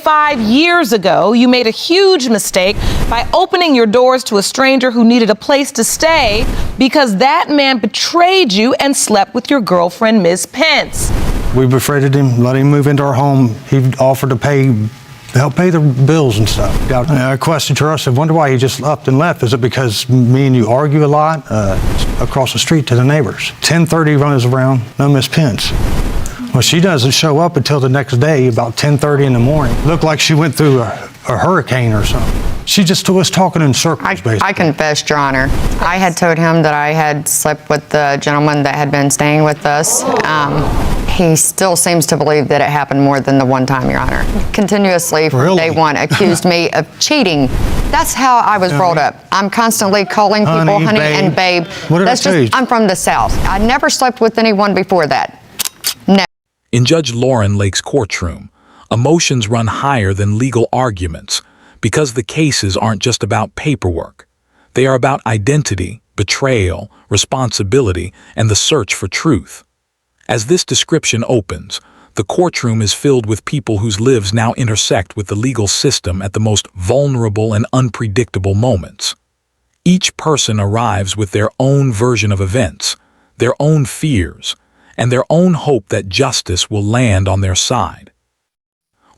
5 years ago, you made a huge mistake by opening your doors to a stranger who needed a place to stay because that man betrayed you and slept with your girlfriend, Ms. Pence. We befriended him, let him move into our home. He offered to help pay the bills and stuff. I questioned her. I said, wonder why he just upped and left. Is it because me and you argue a lot? Across the street to the neighbors. 10:30 runs around, no Miss Pence. Well, she doesn't show up until the next day, about 10:30 in the morning. Looked like she went through a hurricane or something. She just was talking in circles, basically. I confessed, Your Honor. I had told him that I had slept with the gentleman that had been staying with us. He still seems to believe that it happened more than the one time, Your Honor. Continuously, from day one, accused me of cheating. That's how I was brought up. I'm constantly calling people honey and babe. That's just, I'm from the South. I never slept with anyone before that. No. In Judge Lauren Lake's courtroom, emotions run higher than legal arguments because the cases aren't just about paperwork. They are about identity, betrayal, responsibility, and the search for truth. As this description opens, the courtroom is filled with people whose lives now intersect with the legal system at the most vulnerable and unpredictable moments. Each person arrives with their own version of events, their own fears, and their own hope that justice will land on their side.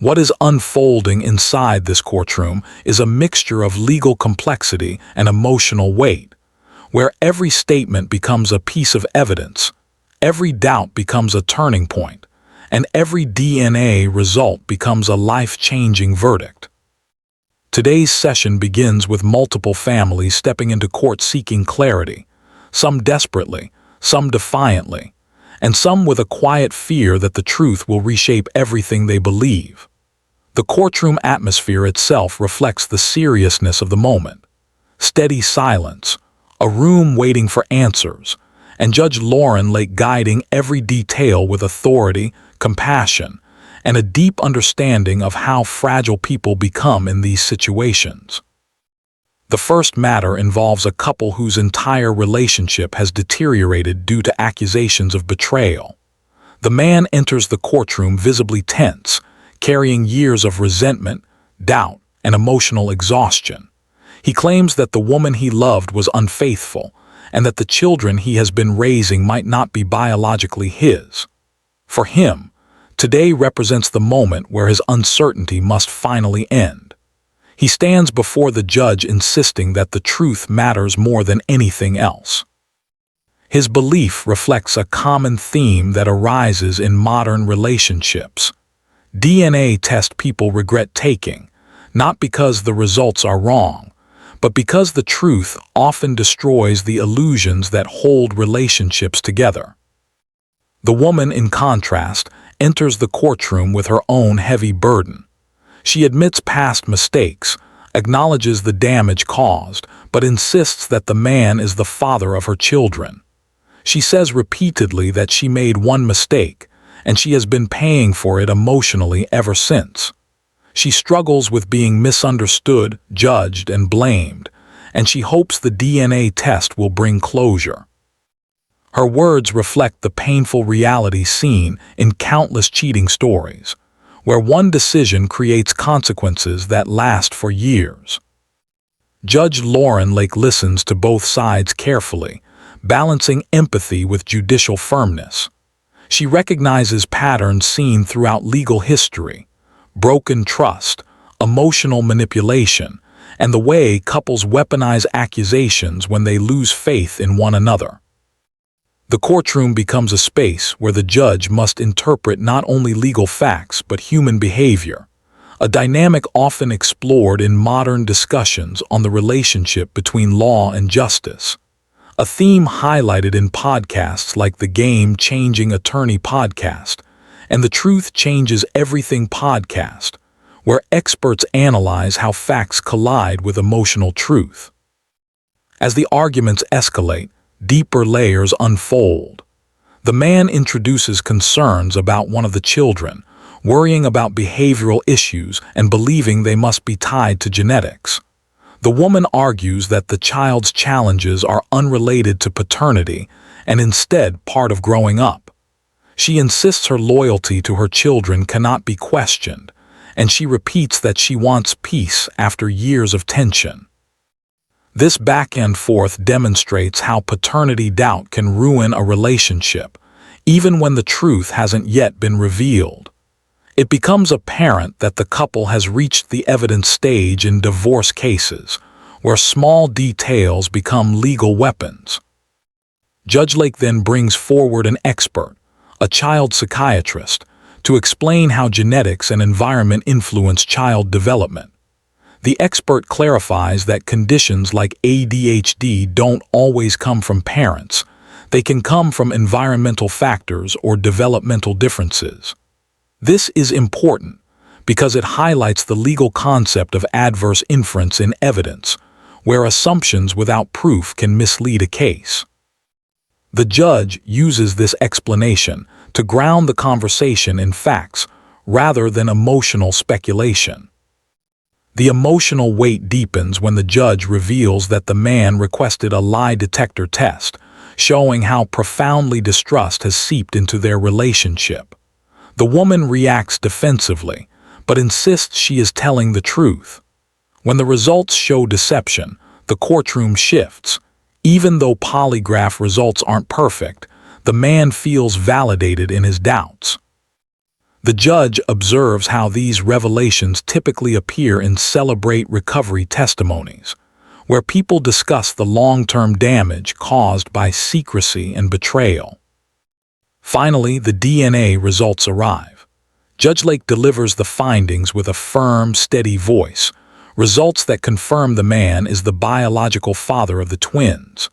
What is unfolding inside this courtroom is a mixture of legal complexity and emotional weight, where every statement becomes a piece of evidence, every doubt becomes a turning point, and every DNA result becomes a life-changing verdict. Today's session begins with multiple families stepping into court seeking clarity, some desperately, some defiantly, and some with a quiet fear that the truth will reshape everything they believe. The courtroom atmosphere itself reflects the seriousness of the moment. Steady silence, a room waiting for answers, and Judge Lauren Lake guiding every detail with authority, compassion, and a deep understanding of how fragile people become in these situations. The first matter involves a couple whose entire relationship has deteriorated due to accusations of betrayal. The man enters the courtroom visibly tense, carrying years of resentment, doubt, and emotional exhaustion. He claims that the woman he loved was unfaithful, and that the children he has been raising might not be biologically his. For him, today represents the moment where his uncertainty must finally end. He stands before the judge insisting that the truth matters more than anything else. His belief reflects a common theme that arises in modern relationships. DNA test people regret taking, not because the results are wrong, but because the truth often destroys the illusions that hold relationships together. The woman, in contrast, enters the courtroom with her own heavy burden. She admits past mistakes, acknowledges the damage caused, but insists that the man is the father of her children. She says repeatedly that she made one mistake, and she has been paying for it emotionally ever since. She struggles with being misunderstood, judged, and blamed, and she hopes the DNA test will bring closure. Her words reflect the painful reality seen in countless cheating stories, where one decision creates consequences that last for years. Judge Lauren Lake listens to both sides carefully, balancing empathy with judicial firmness. She recognizes patterns seen throughout legal history: broken trust, emotional manipulation, and the way couples weaponize accusations when they lose faith in one another. The courtroom becomes a space where the judge must interpret not only legal facts but human behavior, a dynamic often explored in modern discussions on the relationship between law and justice. A theme highlighted in podcasts like the Game Changing Attorney podcast and the Truth Changes Everything podcast, where experts analyze how facts collide with emotional truth. As the arguments escalate, deeper layers unfold. The man introduces concerns about one of the children, worrying about behavioral issues and believing they must be tied to genetics. The woman argues that the child's challenges are unrelated to paternity and instead part of growing up. She insists her loyalty to her children cannot be questioned, and she repeats that she wants peace after years of tension. This back and forth demonstrates how paternity doubt can ruin a relationship, even when the truth hasn't yet been revealed. It becomes apparent that the couple has reached the evidence stage in divorce cases, where small details become legal weapons. Judge Lake then brings forward an expert, a child psychiatrist, to explain how genetics and environment influence child development. The expert clarifies that conditions like ADHD don't always come from parents. They can come from environmental factors or developmental differences. This is important because it highlights the legal concept of adverse inference in evidence, where assumptions without proof can mislead a case. The judge uses this explanation to ground the conversation in facts rather than emotional speculation. The emotional weight deepens when the judge reveals that the man requested a lie detector test, showing how profoundly distrust has seeped into their relationship. The woman reacts defensively, but insists she is telling the truth. When the results show deception, the courtroom shifts. Even though polygraph results aren't perfect, the man feels validated in his doubts. The judge observes how these revelations typically appear in celebrate recovery testimonies, where people discuss the long-term damage caused by secrecy and betrayal. Finally, the DNA results arrive. Judge Lake delivers the findings with a firm, steady voice, results that confirm the man is the biological father of the twins.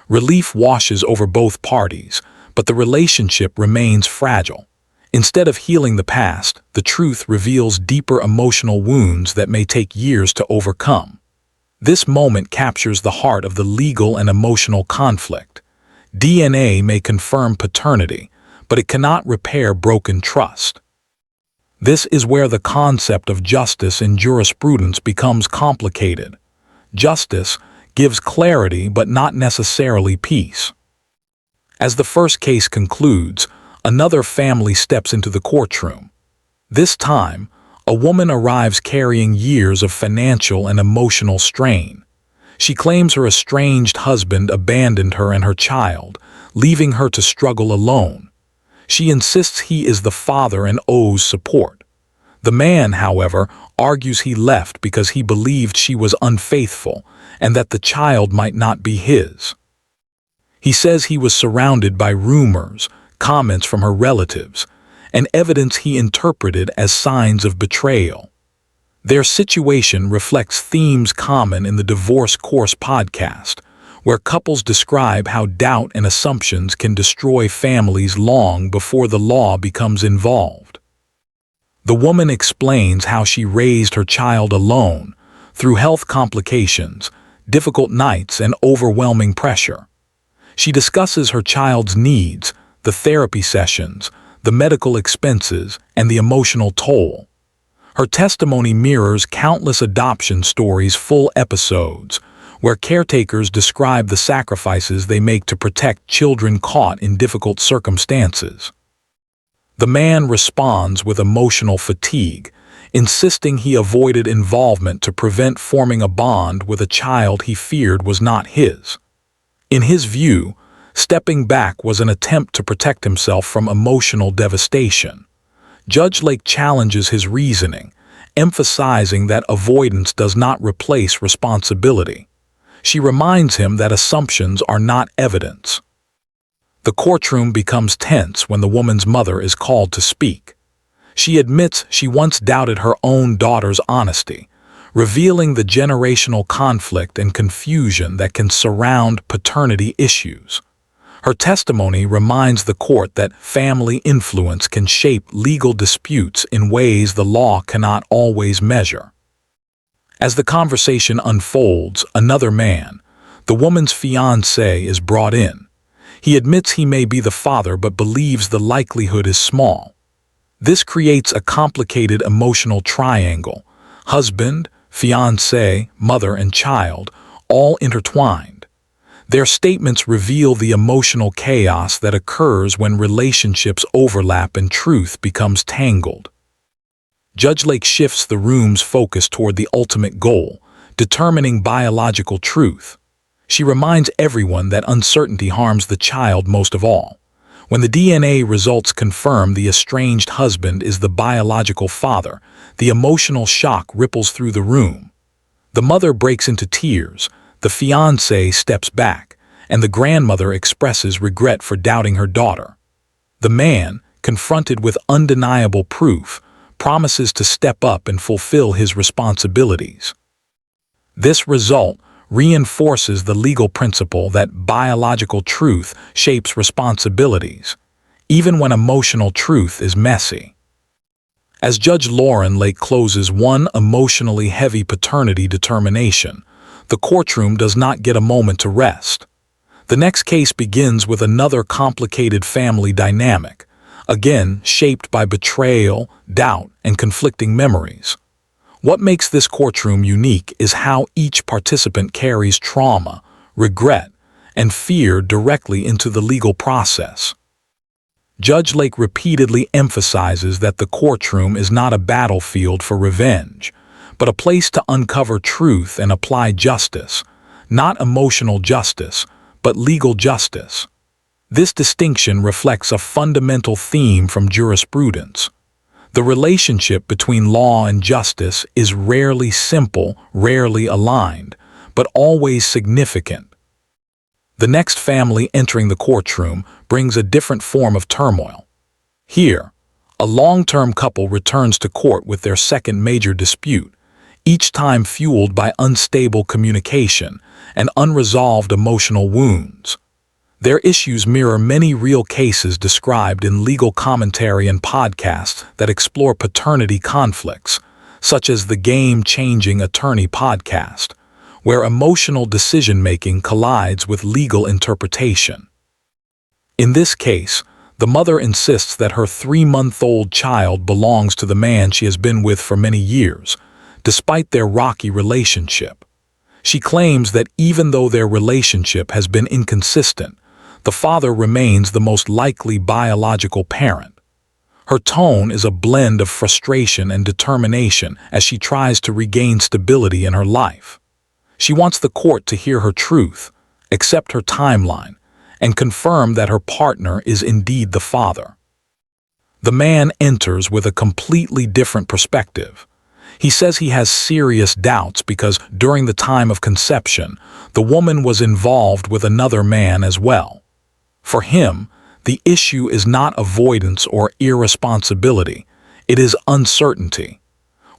Relief washes over both parties, but the relationship remains fragile. Instead of healing the past, the truth reveals deeper emotional wounds that may take years to overcome. This moment captures the heart of the legal and emotional conflict. DNA may confirm paternity, but it cannot repair broken trust. This is where the concept of justice in jurisprudence becomes complicated. Justice gives clarity but not necessarily peace. As the first case concludes, another family steps into the courtroom. This time, a woman arrives carrying years of financial and emotional strain. She claims her estranged husband abandoned her and her child, leaving her to struggle alone. She insists he is the father and owes support. The man, however, argues he left because he believed she was unfaithful and that the child might not be his. He says he was surrounded by rumors, comments from her relatives, and evidence he interpreted as signs of betrayal. Their situation reflects themes common in the Divorce Course podcast, where couples describe how doubt and assumptions can destroy families long before the law becomes involved. The woman explains how she raised her child alone, through health complications, difficult nights, and overwhelming pressure. She discusses her child's needs, the therapy sessions, the medical expenses, and the emotional toll. Her testimony mirrors countless adoption stories' full episodes, where caretakers describe the sacrifices they make to protect children caught in difficult circumstances. The man responds with emotional fatigue, insisting he avoided involvement to prevent forming a bond with a child he feared was not his. In his view, stepping back was an attempt to protect himself from emotional devastation. Judge Lake challenges his reasoning, emphasizing that avoidance does not replace responsibility. She reminds him that assumptions are not evidence. The courtroom becomes tense when the woman's mother is called to speak. She admits she once doubted her own daughter's honesty, revealing the generational conflict and confusion that can surround paternity issues. Her testimony reminds the court that family influence can shape legal disputes in ways the law cannot always measure. As the conversation unfolds, another man, the woman's fiancé, is brought in. He admits he may be the father but believes the likelihood is small. This creates a complicated emotional triangle: husband, fiancé, mother, and child, all intertwined. Their statements reveal the emotional chaos that occurs when relationships overlap and truth becomes tangled. Judge Lake shifts the room's focus toward the ultimate goal, determining biological truth. She reminds everyone that uncertainty harms the child most of all. When the DNA results confirm the estranged husband is the biological father, the emotional shock ripples through the room. The mother breaks into tears, the fiancé steps back, and the grandmother expresses regret for doubting her daughter. The man, confronted with undeniable proof, promises to step up and fulfill his responsibilities. This result reinforces the legal principle that biological truth shapes responsibilities, even when emotional truth is messy. As Judge Lauren Lake closes one emotionally heavy paternity determination, the courtroom does not get a moment to rest. The next case begins with another complicated family dynamic, again shaped by betrayal, doubt, and conflicting memories. What makes this courtroom unique is how each participant carries trauma, regret, and fear directly into the legal process. Judge Lake repeatedly emphasizes that the courtroom is not a battlefield for revenge, but a place to uncover truth and apply justice, not emotional justice, but legal justice. This distinction reflects a fundamental theme from jurisprudence. The relationship between law and justice is rarely simple, rarely aligned, but always significant. The next family entering the courtroom brings a different form of turmoil. Here, a long-term couple returns to court with their second major dispute, each time fueled by unstable communication and unresolved emotional wounds. Their issues mirror many real cases described in legal commentary and podcasts that explore paternity conflicts, such as the Game-Changing Attorney podcast, where emotional decision-making collides with legal interpretation. In this case, the mother insists that her 3-month-old child belongs to the man she has been with for many years, despite their rocky relationship. She claims that even though their relationship has been inconsistent, the father remains the most likely biological parent. Her tone is a blend of frustration and determination as she tries to regain stability in her life. She wants the court to hear her truth, accept her timeline, and confirm that her partner is indeed the father. The man enters with a completely different perspective. He says he has serious doubts because during the time of conception, the woman was involved with another man as well. For him, the issue is not avoidance or irresponsibility, it is uncertainty.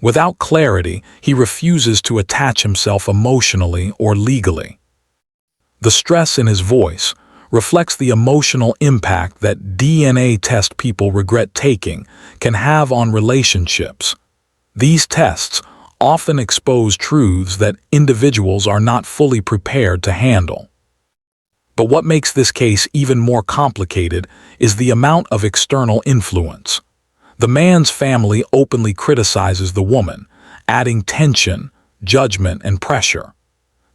Without clarity, he refuses to attach himself emotionally or legally. The stress in his voice reflects the emotional impact that DNA test people regret taking can have on relationships. These tests often expose truths that individuals are not fully prepared to handle. But what makes this case even more complicated is the amount of external influence. The man's family openly criticizes the woman, adding tension, judgment, and pressure.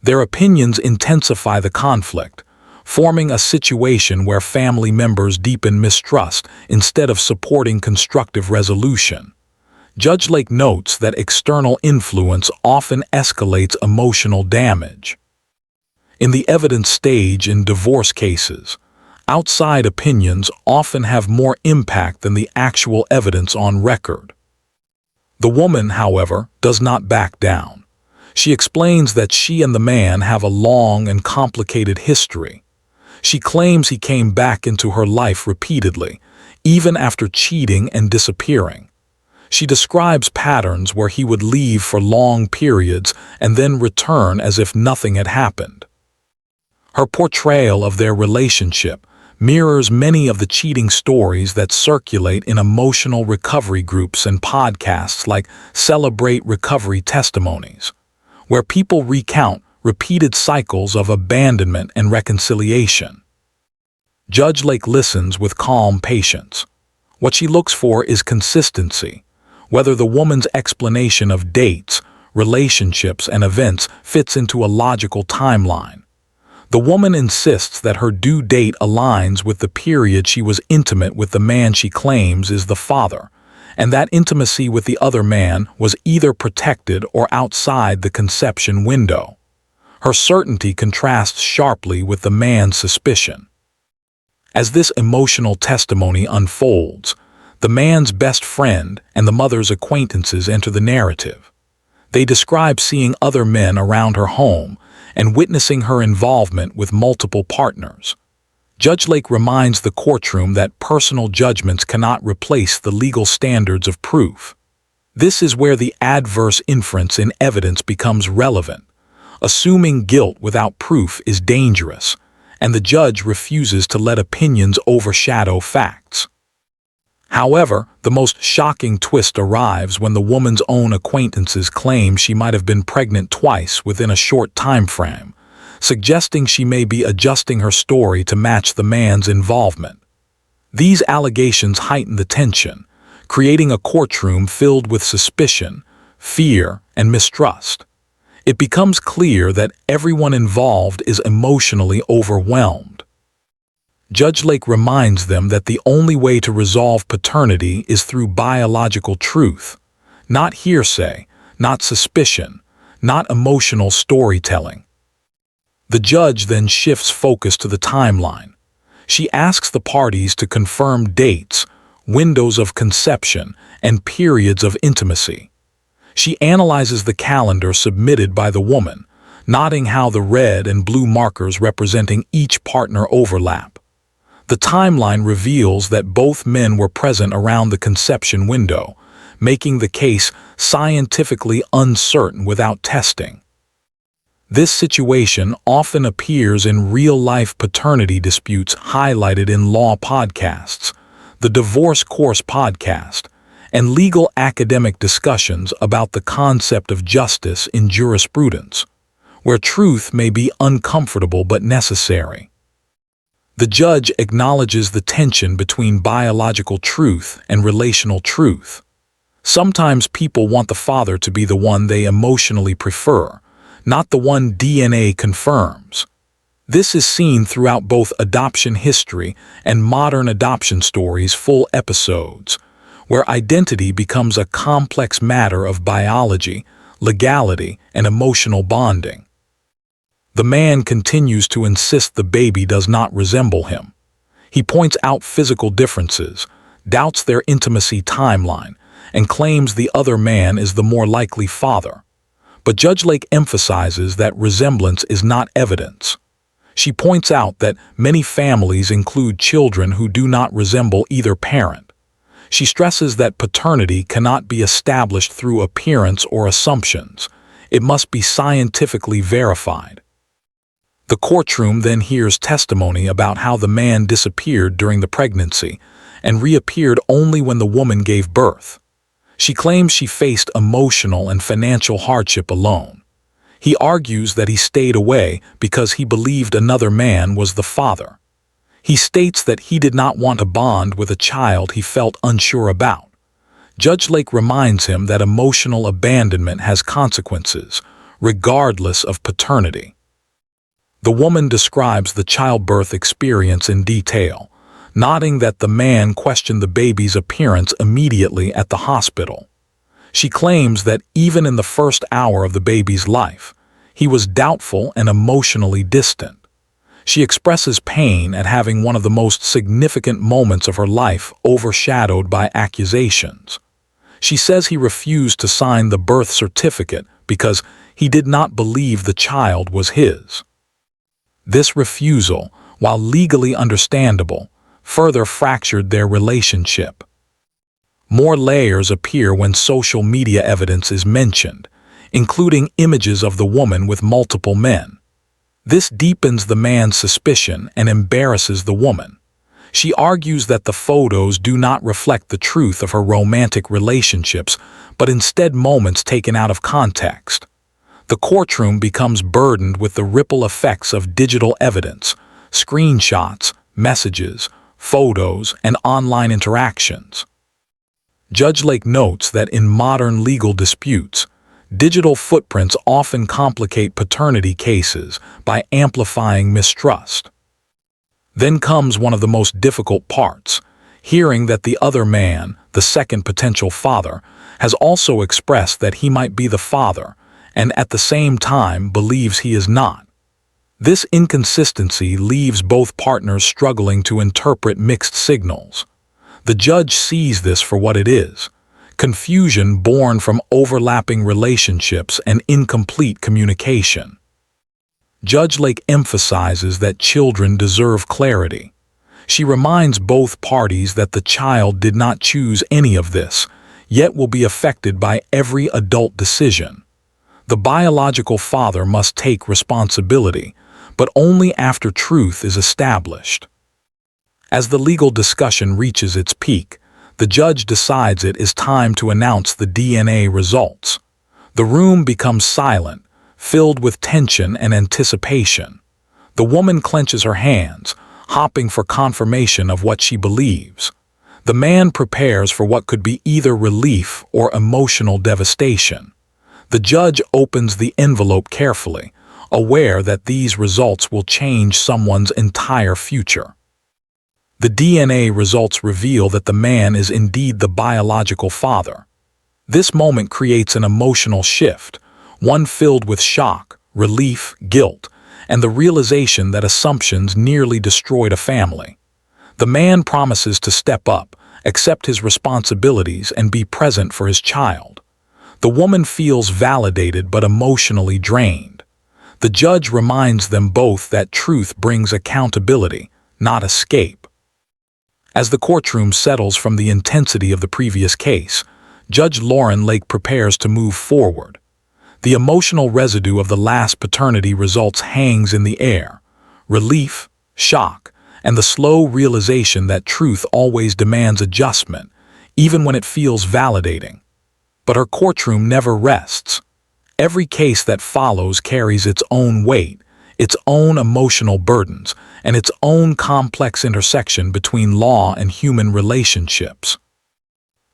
Their opinions intensify the conflict, forming a situation where family members deepen mistrust instead of supporting constructive resolution. Judge Lake notes that external influence often escalates emotional damage. In the evidence stage in divorce cases, outside opinions often have more impact than the actual evidence on record. The woman, however, does not back down. She explains that she and the man have a long and complicated history. She claims he came back into her life repeatedly, even after cheating and disappearing. She describes patterns where he would leave for long periods and then return as if nothing had happened. Her portrayal of their relationship mirrors many of the cheating stories that circulate in emotional recovery groups and podcasts like Celebrate Recovery Testimonies, where people recount repeated cycles of abandonment and reconciliation. Judge Lake listens with calm patience. What she looks for is consistency, whether the woman's explanation of dates, relationships, and events fits into a logical timeline. The woman insists that her due date aligns with the period she was intimate with the man she claims is the father, and that intimacy with the other man was either protected or outside the conception window. Her certainty contrasts sharply with the man's suspicion. As this emotional testimony unfolds, the man's best friend and the mother's acquaintances enter the narrative. They describe seeing other men around her home and witnessing her involvement with multiple partners. Judge Lake reminds the courtroom that personal judgments cannot replace the legal standards of proof. This is where the adverse inference in evidence becomes relevant. Assuming guilt without proof is dangerous, and the judge refuses to let opinions overshadow facts. However, the most shocking twist arrives when the woman's own acquaintances claim she might have been pregnant twice within a short time frame, suggesting she may be adjusting her story to match the man's involvement. These allegations heighten the tension, creating a courtroom filled with suspicion, fear, and mistrust. It becomes clear that everyone involved is emotionally overwhelmed. Judge Lake reminds them that the only way to resolve paternity is through biological truth, not hearsay, not suspicion, not emotional storytelling. The judge then shifts focus to the timeline. She asks the parties to confirm dates, windows of conception, and periods of intimacy. She analyzes the calendar submitted by the woman, noting how the red and blue markers representing each partner overlap. The timeline reveals that both men were present around the conception window, making the case scientifically uncertain without testing. This situation often appears in real-life paternity disputes highlighted in law podcasts, the Divorce Course podcast, and legal academic discussions about the concept of justice in jurisprudence, where truth may be uncomfortable but necessary. The judge acknowledges the tension between biological truth and relational truth. Sometimes people want the father to be the one they emotionally prefer, not the one DNA confirms. This is seen throughout both adoption history and modern adoption stories' full episodes, where identity becomes a complex matter of biology, legality, and emotional bonding. The man continues to insist the baby does not resemble him. He points out physical differences, doubts their intimacy timeline, and claims the other man is the more likely father. But Judge Lake emphasizes that resemblance is not evidence. She points out that many families include children who do not resemble either parent. She stresses that paternity cannot be established through appearance or assumptions. It must be scientifically verified. The courtroom then hears testimony about how the man disappeared during the pregnancy and reappeared only when the woman gave birth. She claims she faced emotional and financial hardship alone. He argues that he stayed away because he believed another man was the father. He states that he did not want to bond with a child he felt unsure about. Judge Lake reminds him that emotional abandonment has consequences, regardless of paternity. The woman describes the childbirth experience in detail, noting that the man questioned the baby's appearance immediately at the hospital. She claims that even in the first hour of the baby's life, he was doubtful and emotionally distant. She expresses pain at having one of the most significant moments of her life overshadowed by accusations. She says he refused to sign the birth certificate because he did not believe the child was his. This refusal, while legally understandable, further fractured their relationship. More layers appear when social media evidence is mentioned, including images of the woman with multiple men. This deepens the man's suspicion and embarrasses the woman. She argues that the photos do not reflect the truth of her romantic relationships, but instead moments taken out of context. The courtroom becomes burdened with the ripple effects of digital evidence, screenshots, messages, photos, and online interactions. Judge Lake notes that in modern legal disputes, digital footprints often complicate paternity cases by amplifying mistrust. Then comes one of the most difficult parts, hearing that the other man, the second potential father, has also expressed that he might be the father and at the same time believes he is not. This inconsistency leaves both partners struggling to interpret mixed signals. The judge sees this for what it is: confusion born from overlapping relationships and incomplete communication. Judge Lake emphasizes that children deserve clarity. She reminds both parties that the child did not choose any of this, yet will be affected by every adult decision. The biological father must take responsibility, but only after truth is established. As the legal discussion reaches its peak, the judge decides it is time to announce the DNA results. The room becomes silent, filled with tension and anticipation. The woman clenches her hands, hopping for confirmation of what she believes. The man prepares for what could be either relief or emotional devastation. The judge opens the envelope carefully, aware that these results will change someone's entire future. The DNA results reveal that the man is indeed the biological father. This moment creates an emotional shift, one filled with shock, relief, guilt, and the realization that assumptions nearly destroyed a family. The man promises to step up, accept his responsibilities, and be present for his child. The woman feels validated but emotionally drained. The judge reminds them both that truth brings accountability, not escape. As the courtroom settles from the intensity of the previous case, Judge Lauren Lake prepares to move forward. The emotional residue of the last paternity results hangs in the air: relief, shock, and the slow realization that truth always demands adjustment, even when it feels validating. But her courtroom never rests. Every case that follows carries its own weight, its own emotional burdens, and its own complex intersection between law and human relationships.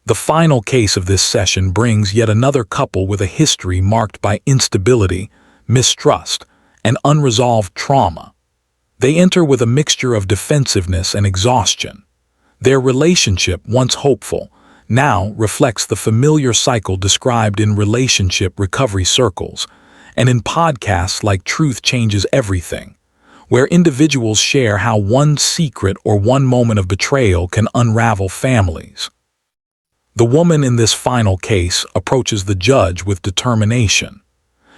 The final case of this session brings yet another couple with a history marked by instability, mistrust, and unresolved trauma. They enter with a mixture of defensiveness and exhaustion. Their relationship, once hopeful, now reflects the familiar cycle described in relationship recovery circles and in podcasts like Truth Changes Everything, where individuals share how one secret or one moment of betrayal can unravel families. The woman in this final case approaches the judge with determination.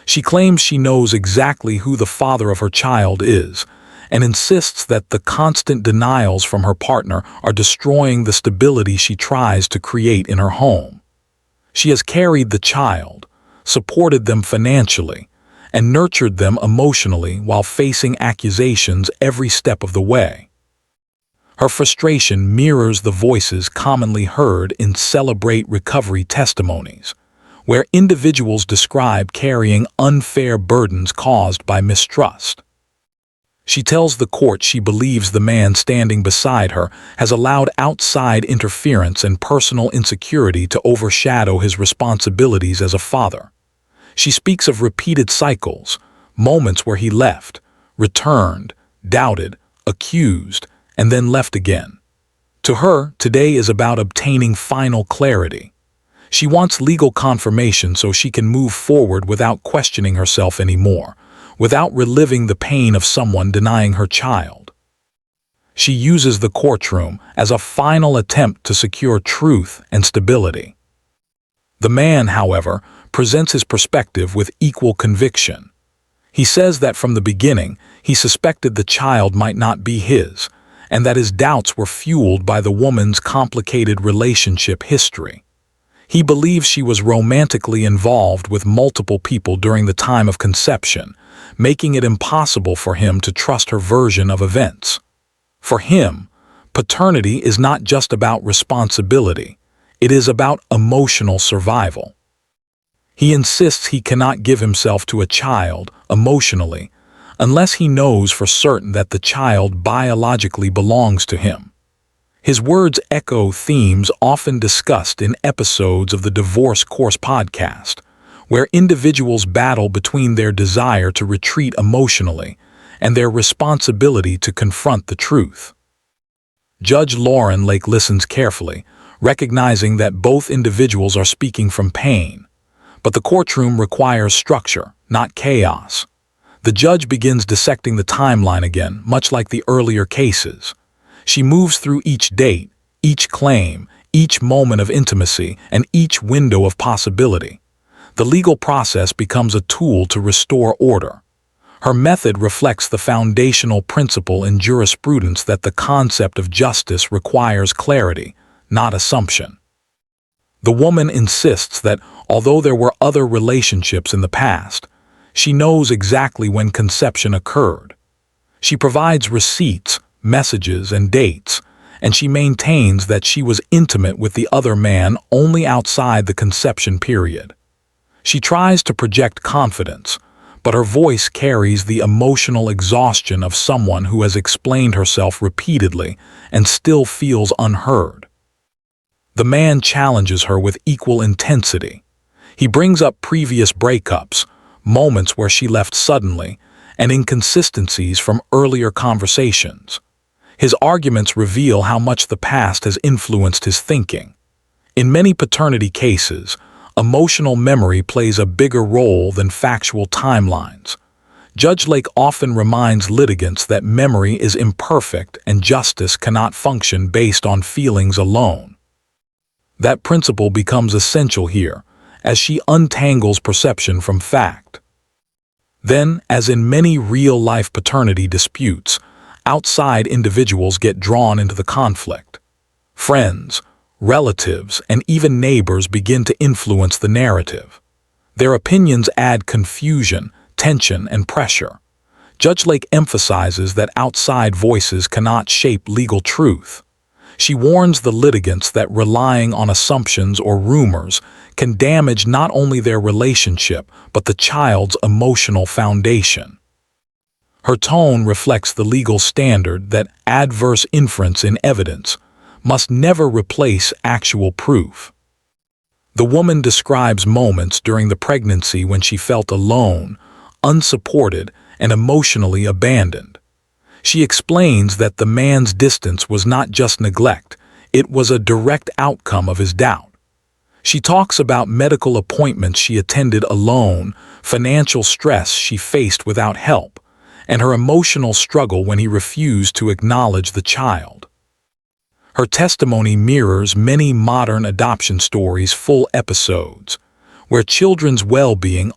She claims she knows exactly who the father of her child is and insists that the constant denials from her partner are destroying the stability she tries to create in her home. She has carried the child, supported them financially, and nurtured them emotionally while facing accusations every step of the way. Her frustration mirrors the voices commonly heard in Celebrate Recovery testimonies, where individuals describe carrying unfair burdens caused by mistrust. She tells the court she believes the man standing beside her has allowed outside interference and personal insecurity to overshadow his responsibilities as a father. She speaks of repeated cycles, moments where he left, returned, doubted, accused, and then left again. To her, today is about obtaining final clarity. She wants legal confirmation so she can move forward without questioning herself anymore, without reliving the pain of someone denying her child. She uses the courtroom as a final attempt to secure truth and stability. The man, however, presents his perspective with equal conviction. He says that from the beginning, he suspected the child might not be his, and that his doubts were fueled by the woman's complicated relationship history. He believes she was romantically involved with multiple people during the time of conception, making it impossible for him to trust her version of events. For him, paternity is not just about responsibility, it is about emotional survival. He insists he cannot give himself to a child, emotionally, unless he knows for certain that the child biologically belongs to him. His words echo themes often discussed in episodes of the Divorce Course podcast, where individuals battle between their desire to retreat emotionally and their responsibility to confront the truth. Judge Lauren Lake listens carefully, recognizing that both individuals are speaking from pain. But the courtroom requires structure, not chaos. The judge begins dissecting the timeline again, much like the earlier cases. She moves through each date, each claim, each moment of intimacy, and each window of possibility. The legal process becomes a tool to restore order. Her method reflects the foundational principle in jurisprudence that the concept of justice requires clarity, not assumption. The woman insists that, although there were other relationships in the past, she knows exactly when conception occurred. She provides receipts, messages, and dates, and she maintains that she was intimate with the other man only outside the conception period. She tries to project confidence, but her voice carries the emotional exhaustion of someone who has explained herself repeatedly and still feels unheard. The man challenges her with equal intensity. He brings up previous breakups, moments where she left suddenly, and inconsistencies from earlier conversations. His arguments reveal how much the past has influenced his thinking. In many paternity cases, emotional memory plays a bigger role than factual timelines. Judge Lake often reminds litigants that memory is imperfect and justice cannot function based on feelings alone. That principle becomes essential here, as she untangles perception from fact. Then, as in many real-life paternity disputes, outside individuals get drawn into the conflict. Friends, relatives, and even neighbors begin to influence the narrative. Their opinions add confusion, tension, and pressure. Judge Lake emphasizes that outside voices cannot shape legal truth. She warns the litigants that relying on assumptions or rumors can damage not only their relationship, but the child's emotional foundation. Her tone reflects the legal standard that adverse inference in evidence must never replace actual proof. The woman describes moments during the pregnancy when she felt alone, unsupported, and emotionally abandoned. She explains that the man's distance was not just neglect, it was a direct outcome of his doubt. She talks about medical appointments she attended alone, financial stress she faced without help, and her emotional struggle when he refused to acknowledge the child. Her testimony mirrors many modern adoption stories' full episodes, where children's well-being